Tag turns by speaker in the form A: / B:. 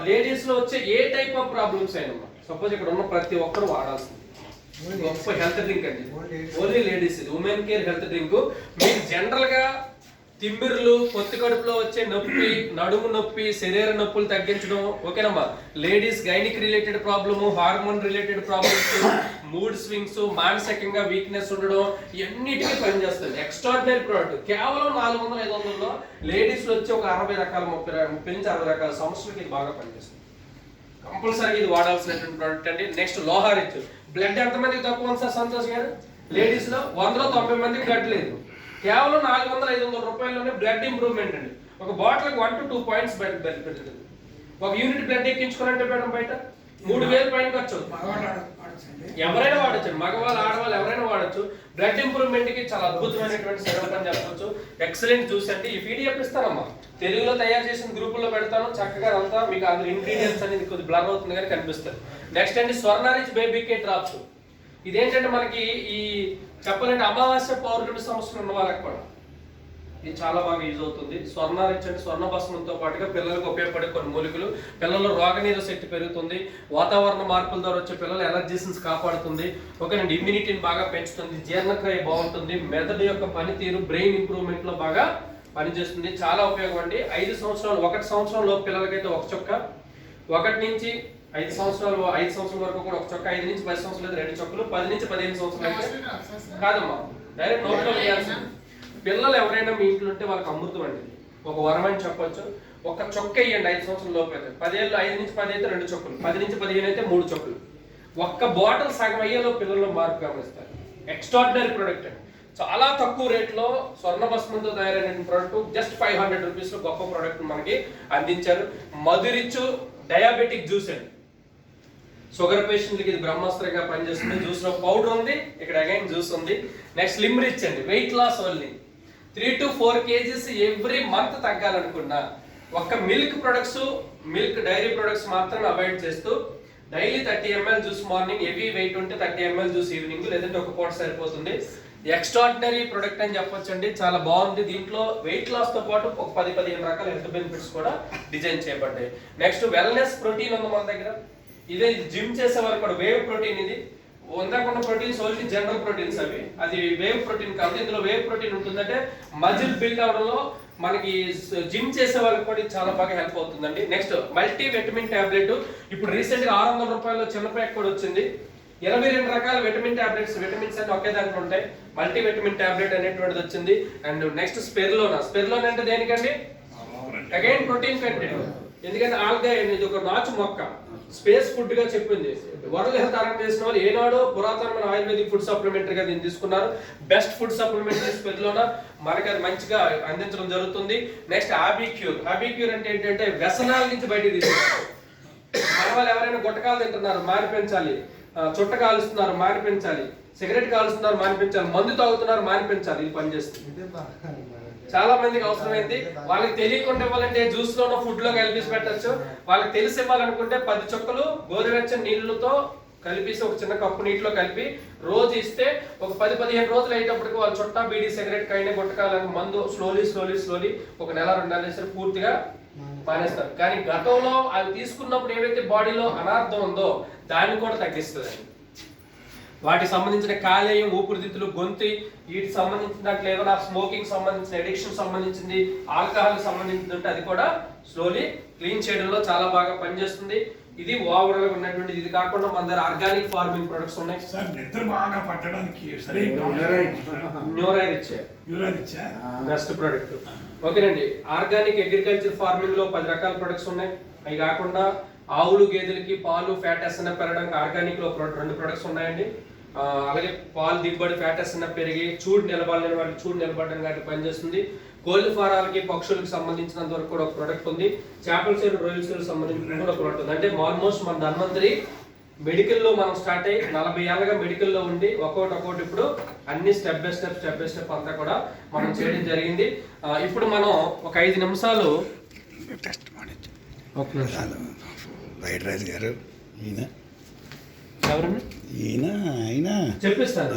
A: Ladies లో వచ్చే ఏ type of problems అయినా సపోజ్ ఇక్కడ ఉన్న ప్రతి ఒక్కరు వాడాల్సింది గొప్ప హెల్త్ డ్రింక్ అండి. ఓన్లీ లేడీస్ ఇది ఉమెన్ కేర్ హెల్త్ డ్రింక్. మీకు జనరల్ గా తిమ్మిర్లు, పొత్తి కడుపులో వచ్చే నొప్పి, నడుము నొప్పి, శరీర నొప్పులు తగ్గించడం, ఓకేనమ్మా. Ladies gynaec related problem, hormone related problems, mood swings, మానసికంగా వీక్నెస్ ఉండడం, ఇవన్నిటికీ పనిచేస్తుంది. Extraordinary product. కేవలం 400-500లో లేడీస్ లో వచ్చి ఒక 60 రకాల 30 నుంచి 60 రకాల సమస్యలకి ఇది బాగా పనిచేస్తుంది. కంపల్సరీ ఇది వాడాల్సినటువంటి ప్రోడక్ట్ అండి. నెక్స్ట్ లోహారిచ్. బ్లడ్ ఎంతమందికి తక్కువ ఉంది సార్ సంతోష్ గారు? లేడీస్ లో 100లో 90 మందికి బ్లడ్ లేదు. కేవలం 400-500 రూపాయల్లోనే బ్లడ్ ఇంప్రూవ్మెంట్ అండి. ఒక బాటిల్ 1 to 2 పాయింట్స్ పెడుతుంది. ఒక యూనిట్ బ్లడ్ ఎక్కించుకోవాలంటే మేడం బయట 3000 పైన ఖర్చు. ఎవరైనా వాడచ్చు, మగవాళ్ళు ఆడవాళ్ళు ఎవరైనా వాడచ్చు. బ్లడ్ ఇంప్రూవ్మెంట్ కి చాలా అద్భుతమైనటువంటి సిరప్ అని చెప్పవచ్చు. ఎక్సలెంట్ జ్యూస్ అండి. ఈ పీడిఎఫ్ ఇస్తానమ్మా, తెలుగులో తయారు చేసిన గ్రూపుల్లో పెడతాను. చక్కగా అంతా మీకు అందులో ఇంగ్రీడియంట్స్ అనేది కొద్దిగా బ్లర్ అవుతుంది కానీ కనిపిస్తుంది. నెక్స్ట్ అండి స్వర్ణరిచ్ బేబీ కే డ్రాప్స్. ఇదేంటంటే మనకి ఈ చెప్పాలంటే అమావాస్య పౌర్ణమి సమస్యలు ఉన్న వాళ్ళకి కూడా ఇది చాలా బాగా యూజ్ అవుతుంది. స్వర్ణరిచ్ అంటే స్వర్ణ భస్మంతో పాటుగా పిల్లలకు ఉపయోగపడే కొన్ని మూలికలు. పిల్లల్లో రోగనిరోధక శక్తి పెరుగుతుంది. వాతావరణ మార్పుల ద్వారా వచ్చే పిల్లల ఎలర్జీస్ కాపాడుతుంది. ఓకేనండి. ఇమ్యూనిటీని బాగా పెంచుతుంది. జీర్ణక్రియ బాగుంటుంది. మెదడు యొక్క పనితీరు, బ్రెయిన్ ఇంప్రూవ్మెంట్ లో బాగా పనిచేస్తుంది. చాలా ఉపయోగం అండి. 5 సంవత్సరాలు 1 సంవత్సరంలో పిల్లలకైతే ఒక చొక్క, 1 నుంచి 5 సంవత్సరాలు 5 సంవత్సరాల వరకు కూడా ఒక చొక్క, 5 నుంచి 10 సంవత్సరాలు అయితే 2 చొక్కలు, 10 నుంచి 15 సంవత్సరాలు అయితే కాదమ్మా డైరెక్ట్ నోట్లో వేయాల్సింది. పిల్లలు ఎవరైనా మీ ఇంట్లో ఉంటే వాళ్ళకి అమృతం అండి, ఒక వరం అని చెప్పొచ్చు. ఒక చొక్క ఇవ్వండి 5 సంవత్సరాల లోపు అయితే. 5 నుంచి 10 అయితే 2 చొక్కలు, 10 నుంచి 15 అయితే 3 చొక్కలు. ఒక్క బాటిల్ సగం అయ్యేలో పిల్లల్లో మార్పు గమనిస్తారు. ఎక్స్ట్రాడినరీ ప్రోడక్ట్ అండి. చాలా తక్కువ రేట్లో స్వర్ణ భస్మంతో తయారైన ప్రోడక్ట్ జస్ట్ 500 రూపీస్ లో గొప్ప ప్రోడక్ట్ మనకి అందించారు. మధురిచ్ డయాబెటిక్ జ్యూస్ అండి. షుగర్ పేషెంట్లకి ఇది బ్రహ్మాస్త్రంగా పనిచేస్తుంది. జ్యూస్ లో పౌడర్ ఉంది, ఇక్కడ అగైన్ జ్యూస్ ఉంది. నెక్స్ట్ లిమ్రిచ్ అండి, weight loss only. 3 to 4 kgs every month తగ్గాలనుకున్నా ఒక్క milk products, milk dairy products మాత్రమే అవాయిడ్ చేస్తూ daily 30 ml juice morning, heavy weight ఉంటే 30 ml జ్యూస్ ఈవినింగ్, లేదంటే ఒక పూట సరిపోతుంది. ఎక్స్ట్రాడినరీ ప్రొడక్ట్ అని చెప్పొచ్చు అండి. చాలా బాగుంది. దీంట్లో వెయిట్ లాస్ తో పాటు ఒక 10-15 రకాల హెల్త్ బెనిఫిట్స్ కూడా డిజైన్ చేయబడ్డాయి. నెక్స్ట్ వెల్నెస్ ప్రోటీన్ ఉంది మన దగ్గర. ఇదే జిమ్ చేసే వాళ్ళకి కూడా వేవ్ ప్రోటీన్. ఇది ఉందాకున్న ప్రోటీన్స్ ఓన్లీ జనరల్ ప్రోటీన్స్, అది వేవ్ ప్రోటీన్ కాదు. ఇందులో వేవ్ ప్రోటీన్ ఉంటుందంటే మజిల్ బిల్డ్ అవడంలో మనకి జిమ్ చేసే వాళ్ళకి కూడా చాలా బాగా హెల్ప్ అవుతుందండి. Next multi vitamin tablet. ఇప్పుడు రీసెంట్ గా 600 రూపాయలు చిన్న ప్యాక్ కూడా వచ్చింది. 22 రకాల విటమిన్ టాబ్లెట్స్, విటమిన్స్ అన్ని ఒకే దాంట్లో ఉంటాయి. మల్టీ విటమిన్ టాబ్లెట్ అనేటువంటిది వచ్చింది. And next స్పెర్లోనా. స్పెర్లోనా అంటే దేనికండి? Again protein content. ఎందుకంటే ఆల్గా ఇది ఒక నాచు మొక్క, స్పేస్ ఫుడ్ గా చెప్పింది. వరల్డ్ హెల్త్ ఆర్గనైజేషన్ వాళ్ళు ఏనాడో పురాతనమైన ఆయుర్వేదిక్ ఫుడ్ సప్లిమెంటరీ గా దీన్ని తీసుకున్నారు. బెస్ట్ ఫుడ్ సప్లిమెంటరీ స్పెర్లోనా మనకి అది మంచిగా అందించడం జరుగుతుంది. నెక్స్ట్ ఆబిక్యూర్. ఆబిక్యూర్ అంటే ఏంటంటే వ్యసనాల నుంచి బయటకు తీసుకుంటారు. మన వాళ్ళు ఎవరైనా గుట్టకాలు తింటున్నారు, మానిపించాలి. చుట్ట కాలుస్తున్నారు, మానిపించాలి. సిగరెట్ కాలుస్తున్నారు, మానిపించాలి. మందు తాగుతున్నారు, మానిపించాలి. ఇది పనిచేస్తుంది. చాలా మందికి అవసరమైంది. వాళ్ళకి తెలియకుండా ఇవ్వాలంటే జ్యూస్ లోనో ఫుడ్ లో కలిపేసి పెట్టచ్చు. వాళ్ళకి తెలిసి ఇవ్వాలనుకుంటే 10 చుక్కలు గోరువెచ్చని నీళ్లతో కలిపేసి ఒక చిన్న కప్పు నీటిలో కలిపి రోజు ఇస్తే ఒక 10-15 రోజులు అయ్యేటప్పటికి వాళ్ళు చుట్టా, బీడీ, సిగరెట్ కైనా గుట్టకాలని మందు స్లోలీ ఒక నెల 2 నెలలు వేసి పూర్తిగా మానేస్తారు. కానీ గతంలో అవి తీసుకున్నప్పుడు ఏవైతే బాడీలో అనార్థం ఉందో దాన్ని కూడా తగ్గిస్తుంది. వాటికి సంబంధించిన కాలేయం, ఊపిరితిత్తులు, గొంతు, వీటికి సంబంధించిన దాంట్లో ఏమైనా స్మోకింగ్ సంబంధించిన, ఎడిక్షన్ సంబంధించింది, ఆల్కహాల్ సంబంధించింది ఉంటే అది కూడా స్లోలీ క్లీన్ చేయడంలో చాలా బాగా పనిచేస్తుంది. ఇది ఓవరాల్ గా ఉన్నటువంటి. ఇది కాకుండా మన దగ్గర ఆర్గానిక్ ఫార్మింగ్ ప్రొడక్ట్స్ ఉన్నాయి. Best product. ఓకేనండి. ఆర్గానిక్ అగ్రికల్చర్ ఫార్మింగ్ లో 10 రకాల ప్రొడక్ట్స్ ఉన్నాయి. అవి కాకుండా ఆవులు, గేదెలకి పాలు, ఫ్యాట్ ఎస్ఎన్ఎఫ్ పెరగడానికి ఆర్గానిక్ లో 2 ప్రొడక్ట్స్ ఉన్నాయండి. అలాగే పాలు దిగుబడి, ఫ్యాట్ ఎస్ఎన్ఎఫ్ పెరిగి చూడు నిలబడలేని వాళ్ళకి చూడు నిలబడడం కాబట్టి పనిచేస్తుంది. కోళ్ళ ఫారాలకి, పక్షులకు సంబంధించినంత వరకు కూడా ఒక ప్రొడక్ట్ ఉంది. చేపల చెరువు, రొయ్యల చెరువు సంబంధించిన కూడా ఒక ప్రొడక్ట్ ఉంది. అంటే ఆల్మోస్ట్ మన ధన్వంతరి మెడికల్ లో మనం స్టార్ట్ అయ్యి 40 ఏళ్ళగా మెడికల్ లో ఉండి ఒక్కొక్కటి ఇప్పుడు అన్ని స్టెప్ బై స్టెప్ అంతా కూడా మనం చేయడం జరిగింది. ఇప్పుడు మనం ఒక 5 నిమిషాలు
B: వైడ్రాజ్ గారు
A: ఎవరన్నా
B: ఈయన
A: చెప్పిస్తాను.